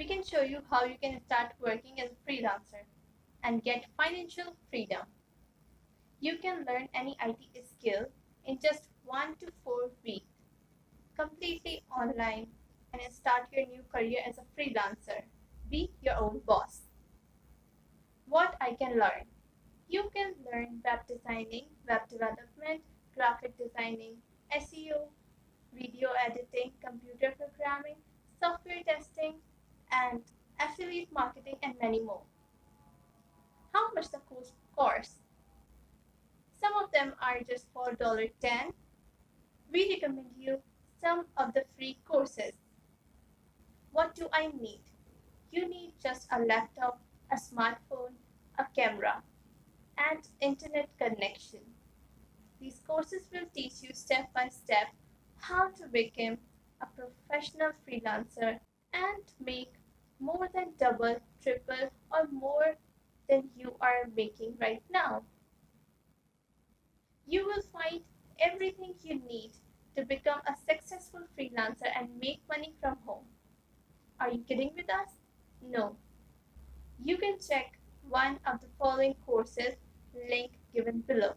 we can show you how you can start working as a freelancer and get financial freedom. You can learn any IT skill in just 1 to 4 weeks, completely online, and start your new career as a freelancer. Be your own boss. What I can learn? You can learn web designing, web development, graphic designing, SEO, video editing, computer programming, software testing, and affiliate marketing, and many more. How much the course? Some of them are just for $10. We recommend you some of the free courses. What do I need? You need just a laptop, a smartphone, a camera, and internet connection. These courses will teach you step by step how to become a professional freelancer and make more than double, triple, or more than you are making right now. You will find everything you need to become a successful freelancer and make money from home. Are you kidding with us? No. You can check one of the following courses link given below.